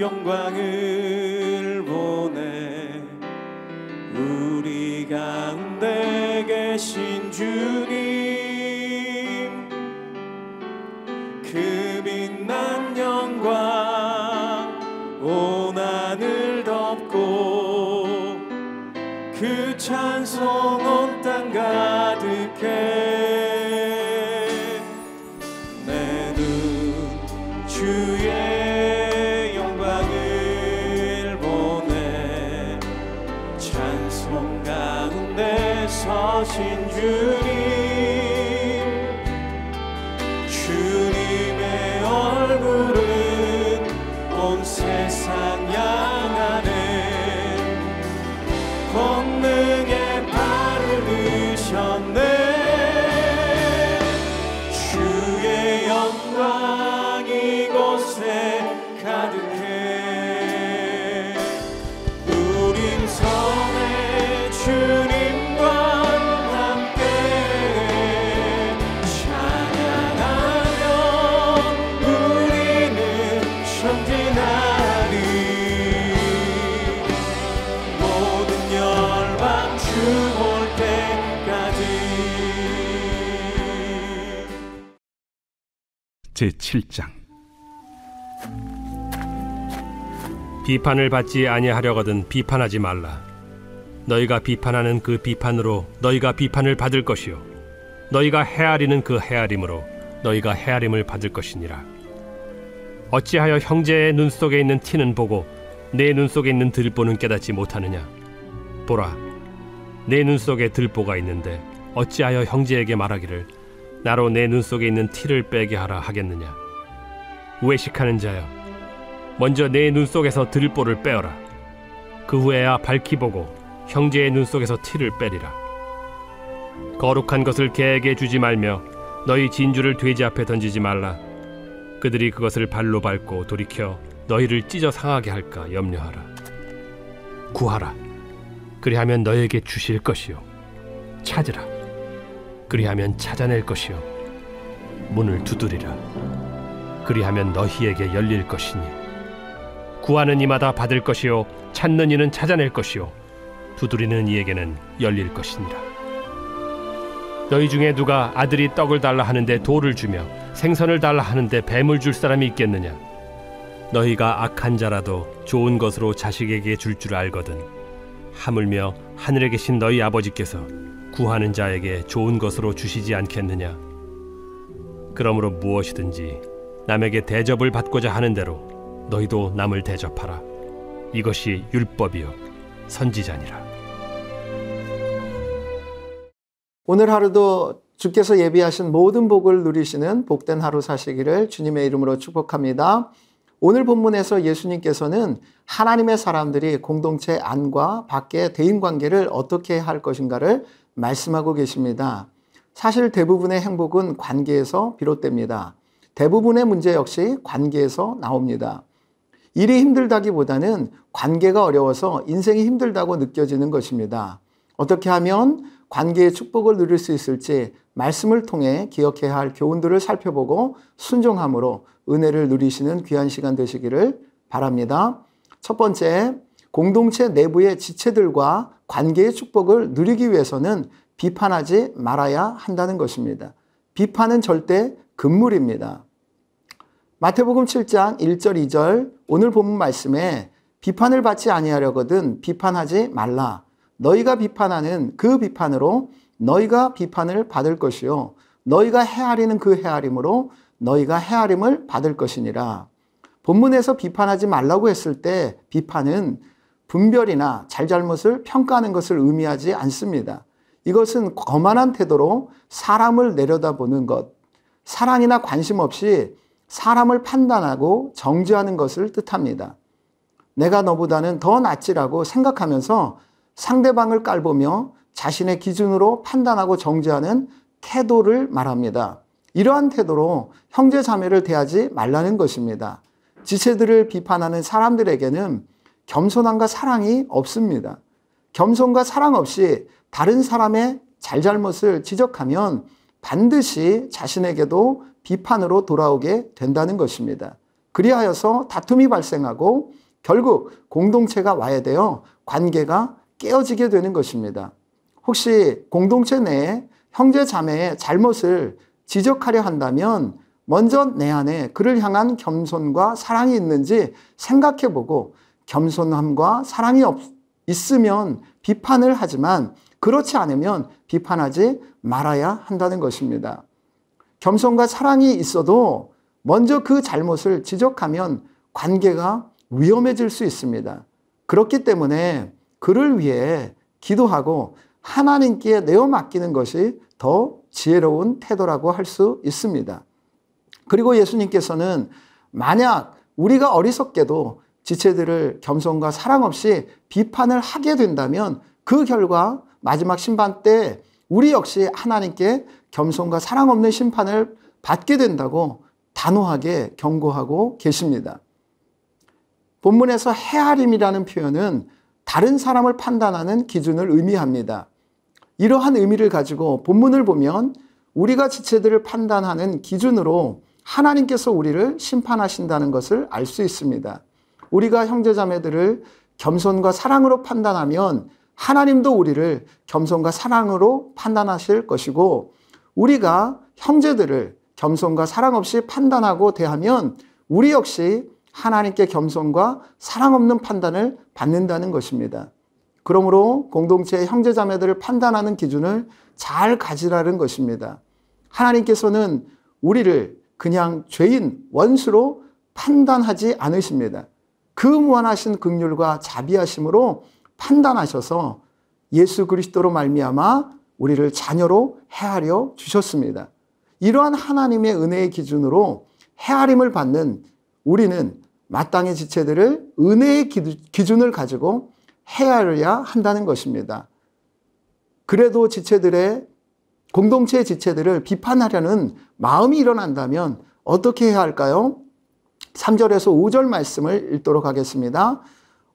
영광을 보내 우리 가운데 계신 주님, 그 빛난 영광 온 하늘 덮고 그 찬송 온 땅 가득해. 내 눈 주의 영광을 보내 찬송 가운데 서신 주님, 주님의 얼굴은 온 세상 향하네. 권능의 발을 드셨네. 주의 영광 이곳에 가득해. 우린 선의 주님과 함께 찬양하며 우리는 전진하리. 모든 열방 주 올 때까지. 제7장. 비판을 받지 아니하려거든 비판하지 말라. 너희가 비판하는 그 비판으로 너희가 비판을 받을 것이요 너희가 헤아리는 그 헤아림으로 너희가 헤아림을 받을 것이니라. 어찌하여 형제의 눈 속에 있는 티는 보고 내 눈 속에 있는 들보는 깨닫지 못하느냐. 보라, 내 눈 속에 들보가 있는데 어찌하여 형제에게 말하기를 나로 내 눈 속에 있는 티를 빼게 하라 하겠느냐. 외식하는 자여, 먼저 내 눈 속에서 들보를 빼어라. 그 후에야 밝히 보고 형제의 눈 속에서 티를 빼리라. 거룩한 것을 개에게 주지 말며 너희 진주를 돼지 앞에 던지지 말라. 그들이 그것을 발로 밟고 돌이켜 너희를 찢어 상하게 할까 염려하라. 구하라, 그리하면 너희에게 주실 것이요. 찾으라, 그리하면 찾아낼 것이요. 문을 두드리라, 그리하면 너희에게 열릴 것이니. 구하는 이마다 받을 것이요 찾는 이는 찾아낼 것이요 두드리는 이에게는 열릴 것이니라. 너희 중에 누가 아들이 떡을 달라 하는데 돌을 주며 생선을 달라 하는데 뱀을 줄 사람이 있겠느냐. 너희가 악한 자라도 좋은 것으로 자식에게 줄 줄 알거든 하물며 하늘에 계신 너희 아버지께서 구하는 자에게 좋은 것으로 주시지 않겠느냐. 그러므로 무엇이든지 남에게 대접을 받고자 하는 대로 너희도 남을 대접하라. 이것이 율법이요 선지자니라. 오늘 하루도 주께서 예비하신 모든 복을 누리시는 복된 하루 사시기를 주님의 이름으로 축복합니다. 오늘 본문에서 예수님께서는 하나님의 사람들이 공동체 안과 밖의 대인관계를 어떻게 할 것인가를 말씀하고 계십니다. 사실 대부분의 행복은 관계에서 비롯됩니다. 대부분의 문제 역시 관계에서 나옵니다. 일이 힘들다기보다는 관계가 어려워서 인생이 힘들다고 느껴지는 것입니다. 어떻게 하면 관계의 축복을 누릴 수 있을지 말씀을 통해 기억해야 할 교훈들을 살펴보고 순종함으로 은혜를 누리시는 귀한 시간 되시기를 바랍니다. 첫 번째, 공동체 내부의 지체들과 관계의 축복을 누리기 위해서는 비판하지 말아야 한다는 것입니다. 비판은 절대 금물입니다. 마태복음 7장 1절 2절 오늘 본문 말씀에 비판을 받지 아니하려거든 비판하지 말라. 너희가 비판하는 그 비판으로 너희가 비판을 받을 것이요 너희가 헤아리는 그 헤아림으로 너희가 헤아림을 받을 것이니라. 본문에서 비판하지 말라고 했을 때 비판은 분별이나 잘잘못을 평가하는 것을 의미하지 않습니다. 이것은 거만한 태도로 사람을 내려다보는 것, 사랑이나 관심 없이 사람을 판단하고 정죄하는 것을 뜻합니다. 내가 너보다는 더 낫지라고 생각하면서 상대방을 깔보며 자신의 기준으로 판단하고 정죄하는 태도를 말합니다. 이러한 태도로 형제 자매를 대하지 말라는 것입니다. 지체들을 비판하는 사람들에게는 겸손함과 사랑이 없습니다. 겸손과 사랑 없이 다른 사람의 잘잘못을 지적하면 반드시 자신에게도 비판으로 돌아오게 된다는 것입니다. 그리하여서 다툼이 발생하고 결국 공동체가 와해되어 관계가 깨어지게 되는 것입니다. 혹시 공동체 내에 형제 자매의 잘못을 지적하려 한다면 먼저 내 안에 그를 향한 겸손과 사랑이 있는지 생각해보고 겸손함과 사랑이 있으면 비판을 하지만 그렇지 않으면 비판하지 말아야 한다는 것입니다. 겸손과 사랑이 있어도 먼저 그 잘못을 지적하면 관계가 위험해질 수 있습니다. 그렇기 때문에 그를 위해 기도하고 하나님께 내어 맡기는 것이 더 지혜로운 태도라고 할 수 있습니다. 그리고 예수님께서는 만약 우리가 어리석게도 지체들을 겸손과 사랑 없이 비판을 하게 된다면 그 결과 마지막 심판 때 우리 역시 하나님께 겸손과 사랑 없는 심판을 받게 된다고 단호하게 경고하고 계십니다. 본문에서 헤아림이라는 표현은 다른 사람을 판단하는 기준을 의미합니다. 이러한 의미를 가지고 본문을 보면 우리가 지체들을 판단하는 기준으로 하나님께서 우리를 심판하신다는 것을 알 수 있습니다. 우리가 형제자매들을 겸손과 사랑으로 판단하면 하나님도 우리를 겸손과 사랑으로 판단하실 것이고 우리가 형제들을 겸손과 사랑 없이 판단하고 대하면 우리 역시 하나님께 겸손과 사랑 없는 판단을 받는다는 것입니다. 그러므로 공동체의 형제자매들을 판단하는 기준을 잘 가지라는 것입니다. 하나님께서는 우리를 그냥 죄인, 원수로 판단하지 않으십니다. 그 무한하신 긍휼과 자비하심으로 판단하셔서 예수 그리스도로 말미암아 우리를 자녀로 헤아려 주셨습니다. 이러한 하나님의 은혜의 기준으로 헤아림을 받는 우리는 마땅히 지체들을 은혜의 기준을 가지고 헤아려야 한다는 것입니다. 그래도 공동체의 지체들을 비판하려는 마음이 일어난다면 어떻게 해야 할까요? 3절에서 5절 말씀을 읽도록 하겠습니다.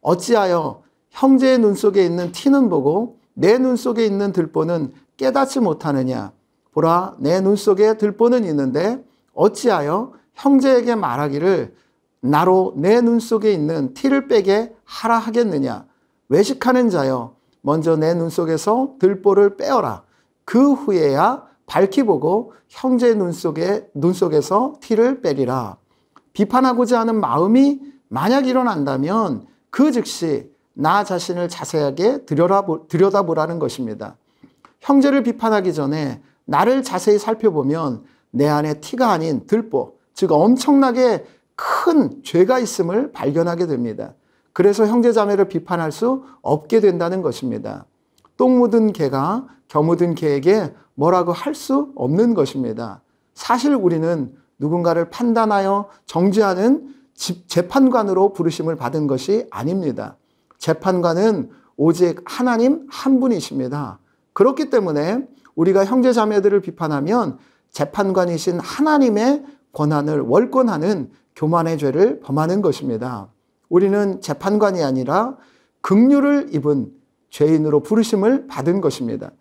어찌하여 형제의 눈 속에 있는 티는 보고 내 눈 속에 있는 들보는 깨닫지 못하느냐? 보라, 내 눈 속에 들보는 있는데 어찌하여 형제에게 말하기를 나로 내 눈 속에 있는 티를 빼게 하라 하겠느냐? 외식하는 자여, 먼저 내 눈 속에서 들보를 빼어라. 그 후에야 밝히 보고 형제의 눈 속에서 티를 빼리라. 비판하고자 하는 마음이 만약 일어난다면 그 즉시 나 자신을 자세하게 들여다보라는 것입니다. 형제를 비판하기 전에 나를 자세히 살펴보면 내 안에 티가 아닌 들보, 즉 엄청나게 큰 죄가 있음을 발견하게 됩니다. 그래서 형제자매를 비판할 수 없게 된다는 것입니다. 똥 묻은 개가 겨 묻은 개에게 뭐라고 할 수 없는 것입니다. 사실 우리는 누군가를 판단하여 정죄하는 재판관으로 부르심을 받은 것이 아닙니다. 재판관은 오직 하나님 한 분이십니다. 그렇기 때문에 우리가 형제자매들을 비판하면 재판관이신 하나님의 권한을 월권하는 교만의 죄를 범하는 것입니다. 우리는 재판관이 아니라 긍휼을 입은 죄인으로 부르심을 받은 것입니다.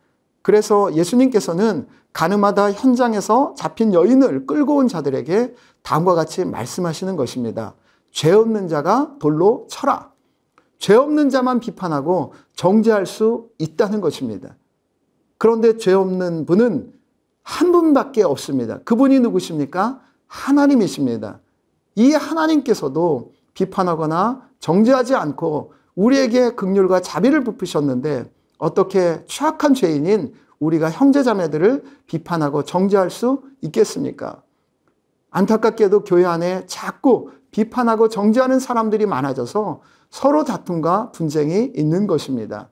그래서 예수님께서는 가늠하다 현장에서 잡힌 여인을 끌고 온 자들에게 다음과 같이 말씀하시는 것입니다. 죄 없는 자가 돌로 쳐라. 죄 없는 자만 비판하고 정죄할 수 있다는 것입니다. 그런데 죄 없는 분은 한 분밖에 없습니다. 그분이 누구십니까? 하나님이십니다. 이 하나님께서도 비판하거나 정죄하지 않고 우리에게 긍휼과 자비를 베푸셨는데 어떻게 취약한 죄인인 우리가 형제자매들을 비판하고 정죄할 수 있겠습니까? 안타깝게도 교회 안에 자꾸 비판하고 정죄하는 사람들이 많아져서 서로 다툼과 분쟁이 있는 것입니다.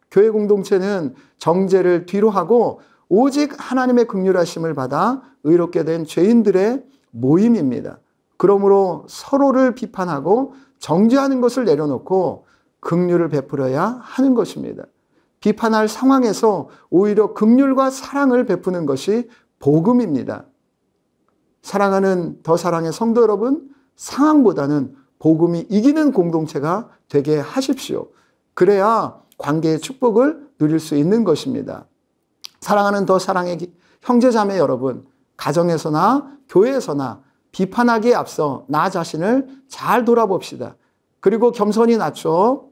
교회 공동체는 정죄를 뒤로 하고 오직 하나님의 긍휼하심을 받아 의롭게 된 죄인들의 모임입니다. 그러므로 서로를 비판하고 정죄하는 것을 내려놓고 긍휼을 베풀어야 하는 것입니다. 비판할 상황에서 오히려 긍휼과 사랑을 베푸는 것이 복음입니다. 사랑하는 더 사랑의 성도 여러분, 상황보다는 복음이 이기는 공동체가 되게 하십시오. 그래야 관계의 축복을 누릴 수 있는 것입니다. 사랑하는 더 사랑의 형제자매 여러분, 가정에서나 교회에서나 비판하기에 앞서 나 자신을 잘 돌아봅시다. 그리고 겸손히 낮춰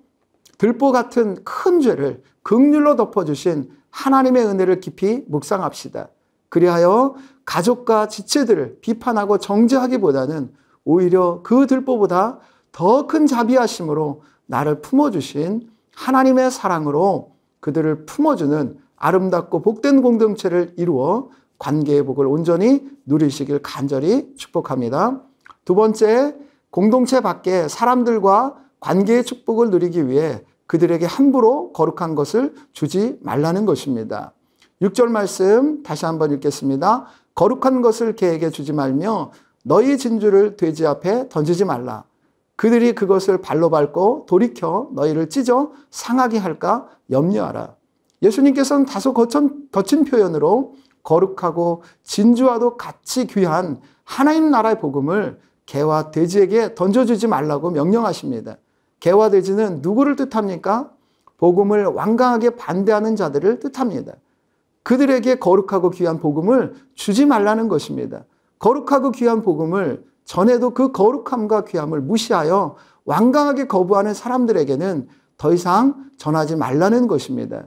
들보 같은 큰 죄를 긍휼로 덮어주신 하나님의 은혜를 깊이 묵상합시다. 그리하여 가족과 지체들을 비판하고 정죄하기보다는 오히려 그 들보보다 더 큰 자비하심으로 나를 품어주신 하나님의 사랑으로 그들을 품어주는 아름답고 복된 공동체를 이루어 관계의 복을 온전히 누리시길 간절히 축복합니다. 두 번째, 공동체 밖에 사람들과 관계의 축복을 누리기 위해 그들에게 함부로 거룩한 것을 주지 말라는 것입니다. 6절 말씀 다시 한번 읽겠습니다. 거룩한 것을 개에게 주지 말며 너희 진주를 돼지 앞에 던지지 말라. 그들이 그것을 발로 밟고 돌이켜 너희를 찢어 상하게 할까 염려하라. 예수님께서는 다소 거친 표현으로 거룩하고 진주와도 같이 귀한 하나님 나라의 복음을 개와 돼지에게 던져주지 말라고 명령하십니다. 개와 돼지는 누구를 뜻합니까? 복음을 완강하게 반대하는 자들을 뜻합니다. 그들에게 거룩하고 귀한 복음을 주지 말라는 것입니다. 거룩하고 귀한 복음을 전에도 그 거룩함과 귀함을 무시하여 완강하게 거부하는 사람들에게는 더 이상 전하지 말라는 것입니다.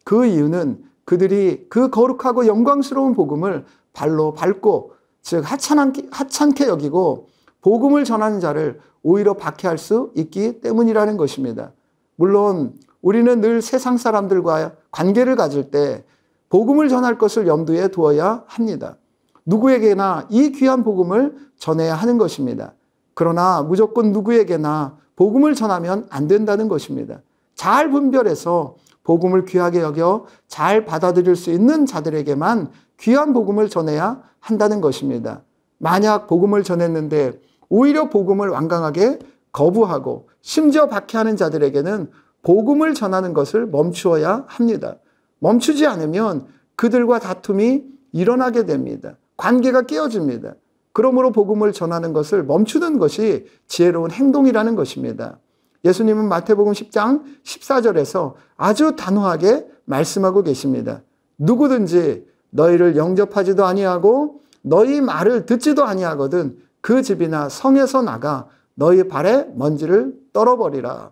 그 이유는 그들이 그 거룩하고 영광스러운 복음을 발로 밟고 즉 하찮게 여기고 복음을 전하는 자를 오히려 박해할 수 있기 때문이라는 것입니다. 물론 우리는 늘 세상 사람들과 관계를 가질 때 복음을 전할 것을 염두에 두어야 합니다. 누구에게나 이 귀한 복음을 전해야 하는 것입니다. 그러나 무조건 누구에게나 복음을 전하면 안 된다는 것입니다. 잘 분별해서 복음을 귀하게 여겨 잘 받아들일 수 있는 자들에게만 귀한 복음을 전해야 한다는 것입니다. 만약 복음을 전했는데 오히려 복음을 완강하게 거부하고 심지어 박해하는 자들에게는 복음을 전하는 것을 멈추어야 합니다. 멈추지 않으면 그들과 다툼이 일어나게 됩니다. 관계가 깨어집니다. 그러므로 복음을 전하는 것을 멈추는 것이 지혜로운 행동이라는 것입니다. 예수님은 마태복음 10장 14절에서 아주 단호하게 말씀하고 계십니다. 누구든지 너희를 영접하지도 아니하고 너희 말을 듣지도 아니하거든 그 집이나 성에서 나가 너희 발에 먼지를 떨어버리라.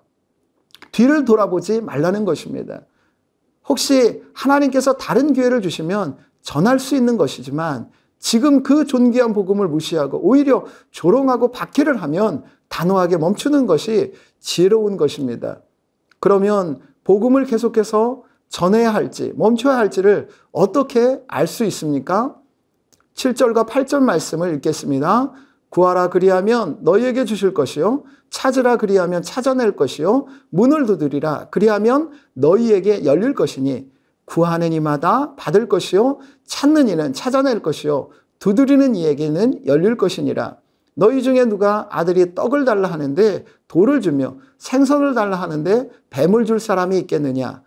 뒤를 돌아보지 말라는 것입니다. 혹시 하나님께서 다른 기회를 주시면 전할 수 있는 것이지만 지금 그 존귀한 복음을 무시하고 오히려 조롱하고 박해를 하면 단호하게 멈추는 것이 지혜로운 것입니다. 그러면 복음을 계속해서 전해야 할지 멈춰야 할지를 어떻게 알 수 있습니까? 7절과 8절 말씀을 읽겠습니다. 구하라 그리하면 너희에게 주실 것이요 찾으라 그리하면 찾아낼 것이요 문을 두드리라 그리하면 너희에게 열릴 것이니 구하는 이마다 받을 것이요 찾는 이는 찾아낼 것이요 두드리는 이에게는 열릴 것이니라. 너희 중에 누가 아들이 떡을 달라 하는데 돌을 주며 생선을 달라 하는데 뱀을 줄 사람이 있겠느냐.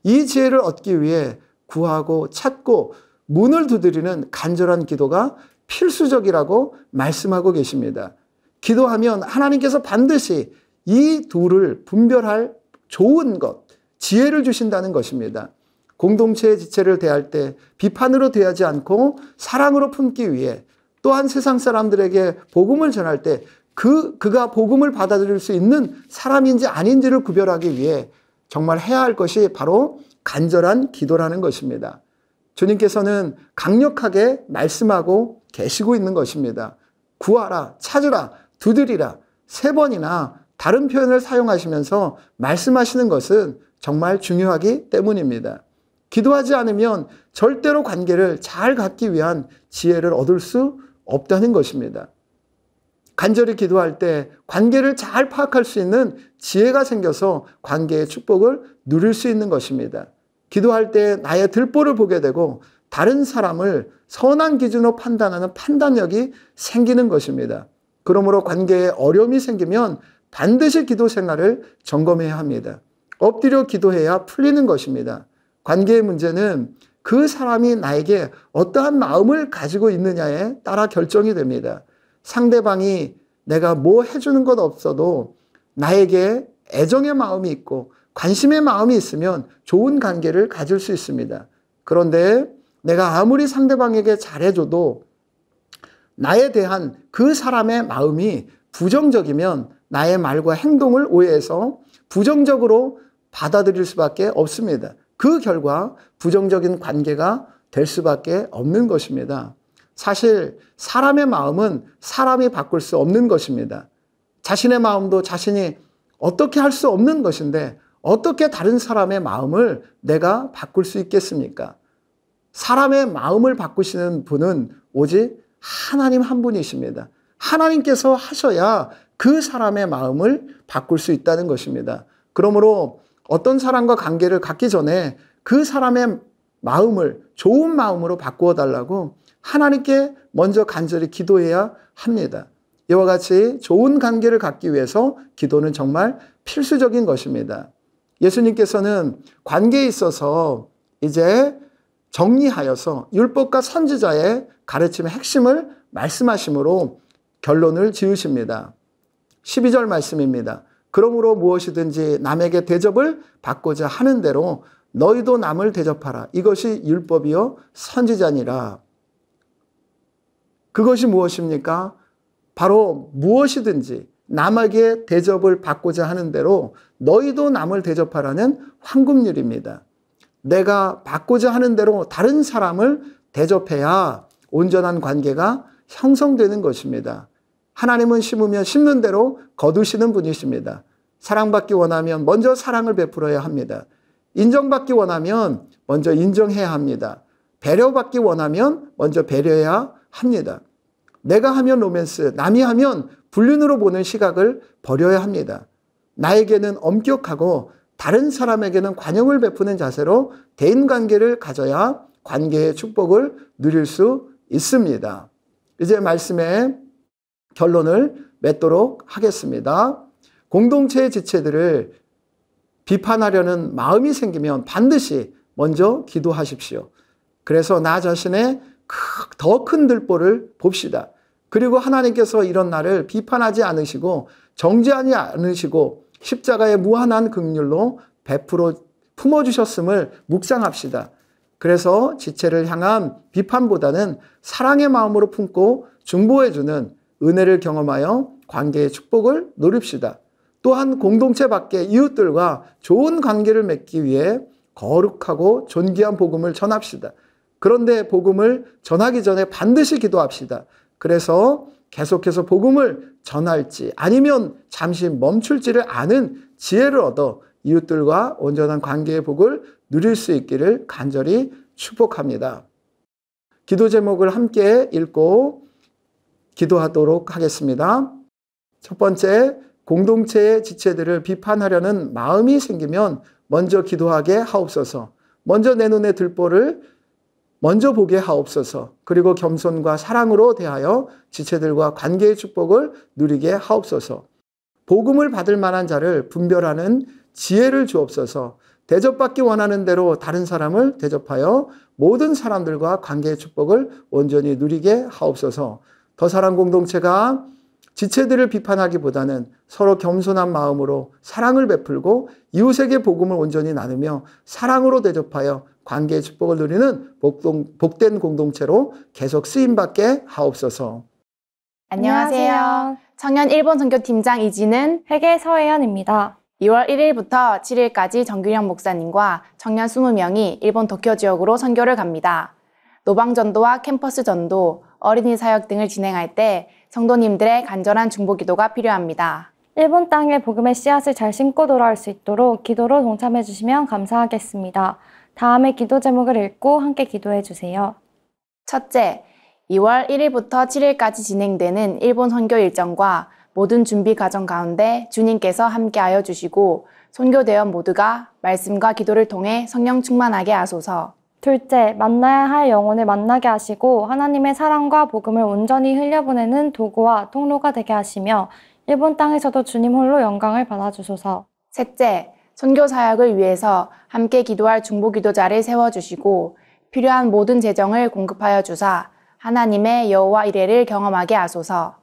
이 지혜를 얻기 위해 구하고 찾고 문을 두드리는 간절한 기도가 필수적이라고 말씀하고 계십니다. 기도하면 하나님께서 반드시 이 둘을 분별할 좋은 것, 지혜를 주신다는 것입니다. 공동체의 지체를 대할 때 비판으로 대하지 않고 사랑으로 품기 위해 또한 세상 사람들에게 복음을 전할 때 그가 복음을 받아들일 수 있는 사람인지 아닌지를 구별하기 위해 정말 해야 할 것이 바로 간절한 기도라는 것입니다. 주님께서는 강력하게 말씀하고 계시고 있는 것입니다. 구하라, 찾으라, 두드리라 3번이나 다른 표현을 사용하시면서 말씀하시는 것은 정말 중요하기 때문입니다. 기도하지 않으면 절대로 관계를 잘 갖기 위한 지혜를 얻을 수 없다는 것입니다. 간절히 기도할 때 관계를 잘 파악할 수 있는 지혜가 생겨서 관계의 축복을 누릴 수 있는 것입니다. 기도할 때 나의 들보를 보게 되고 다른 사람을 선한 기준으로 판단하는 판단력이 생기는 것입니다. 그러므로 관계에 어려움이 생기면 반드시 기도 생활을 점검해야 합니다. 엎드려 기도해야 풀리는 것입니다. 관계의 문제는 그 사람이 나에게 어떠한 마음을 가지고 있느냐에 따라 결정이 됩니다. 상대방이 내가 뭐 해주는 것 없어도 나에게 애정의 마음이 있고 관심의 마음이 있으면 좋은 관계를 가질 수 있습니다. 그런데 내가 아무리 상대방에게 잘해줘도 나에 대한 그 사람의 마음이 부정적이면 나의 말과 행동을 오해해서 부정적으로 받아들일 수밖에 없습니다. 그 결과 부정적인 관계가 될 수밖에 없는 것입니다. 사실 사람의 마음은 사람이 바꿀 수 없는 것입니다. 자신의 마음도 자신이 어떻게 할 수 없는 것인데 어떻게 다른 사람의 마음을 내가 바꿀 수 있겠습니까? 사람의 마음을 바꾸시는 분은 오직 하나님 한 분이십니다. 하나님께서 하셔야 그 사람의 마음을 바꿀 수 있다는 것입니다. 그러므로 어떤 사람과 관계를 갖기 전에 그 사람의 마음을 좋은 마음으로 바꾸어 달라고 하나님께 먼저 간절히 기도해야 합니다. 이와 같이 좋은 관계를 갖기 위해서 기도는 정말 필수적인 것입니다. 예수님께서는 관계에 있어서 이제 정리하여서 율법과 선지자의 가르침의 핵심을 말씀하심으로 결론을 지으십니다. 12절 말씀입니다. 그러므로 무엇이든지 남에게 대접을 받고자 하는 대로 너희도 남을 대접하라. 이것이 율법이요 선지자니라. 그것이 무엇입니까? 바로 무엇이든지 남에게 대접을 받고자 하는 대로 너희도 남을 대접하라는 황금률입니다. 내가 받고자 하는 대로 다른 사람을 대접해야 온전한 관계가 형성되는 것입니다. 하나님은 심으면 심는 대로 거두시는 분이십니다. 사랑받기 원하면 먼저 사랑을 베풀어야 합니다. 인정받기 원하면 먼저 인정해야 합니다. 배려받기 원하면 먼저 배려해야 합니다. 내가 하면 로맨스, 남이 하면 불륜으로 보는 시각을 버려야 합니다. 나에게는 엄격하고 다른 사람에게는 관용을 베푸는 자세로 대인관계를 가져야 관계의 축복을 누릴 수 있습니다. 이제 말씀의 결론을 맺도록 하겠습니다. 공동체의 지체들을 비판하려는 마음이 생기면 반드시 먼저 기도하십시오. 그래서 나 자신의 더 큰 들보를 봅시다. 그리고 하나님께서 이런 나를 비판하지 않으시고 정죄하지 않으시고 십자가의 무한한 긍휼로 베풀어 품어주셨음을 묵상합시다. 그래서 지체를 향한 비판보다는 사랑의 마음으로 품고 중보해주는 은혜를 경험하여 관계의 축복을 누립시다. 또한 공동체 밖의 이웃들과 좋은 관계를 맺기 위해 거룩하고 존귀한 복음을 전합시다. 그런데 복음을 전하기 전에 반드시 기도합시다. 그래서 계속해서 복음을 전할지 아니면 잠시 멈출지를 아는 지혜를 얻어 이웃들과 온전한 관계의 복을 누릴 수 있기를 간절히 축복합니다. 기도 제목을 함께 읽고 기도하도록 하겠습니다. 첫 번째, 공동체의 지체들을 비판하려는 마음이 생기면 먼저 기도하게 하옵소서. 먼저 내 눈에 들보를 먼저 보게 하옵소서. 그리고 겸손과 사랑으로 대하여 지체들과 관계의 축복을 누리게 하옵소서. 복음을 받을 만한 자를 분별하는 지혜를 주옵소서. 대접받기 원하는 대로 다른 사람을 대접하여 모든 사람들과 관계의 축복을 온전히 누리게 하옵소서. 더 사랑 공동체가 지체들을 비판하기보다는 서로 겸손한 마음으로 사랑을 베풀고 이웃에게 복음을 온전히 나누며 사랑으로 대접하여 관계의 축복을 누리는 복된 공동체로 계속 쓰임받게 하옵소서. 안녕하세요. 청년 일본 선교팀장 이지는 회계 서혜연입니다. 2월 1일부터 7일까지 정규령 목사님과 청년 20명이 일본 도쿄 지역으로 선교를 갑니다. 노방전도와 캠퍼스 전도, 어린이 사역 등을 진행할 때 성도님들의 간절한 중보기도가 필요합니다. 일본 땅에 복음의 씨앗을 잘 심고 돌아올 수 있도록 기도로 동참해 주시면 감사하겠습니다. 다음에 기도 제목을 읽고 함께 기도해 주세요. 첫째, 2월 1일부터 7일까지 진행되는 일본 선교 일정과 모든 준비 과정 가운데 주님께서 함께하여 주시고 선교대원 모두가 말씀과 기도를 통해 성령 충만하게 하소서. 둘째, 만나야 할 영혼을 만나게 하시고 하나님의 사랑과 복음을 온전히 흘려보내는 도구와 통로가 되게 하시며 일본 땅에서도 주님 홀로 영광을 받아주소서. 셋째, 선교 사역을 위해서 함께 기도할 중보기도자를 세워주시고 필요한 모든 재정을 공급하여 주사 하나님의 여호와 이레를 경험하게 하소서.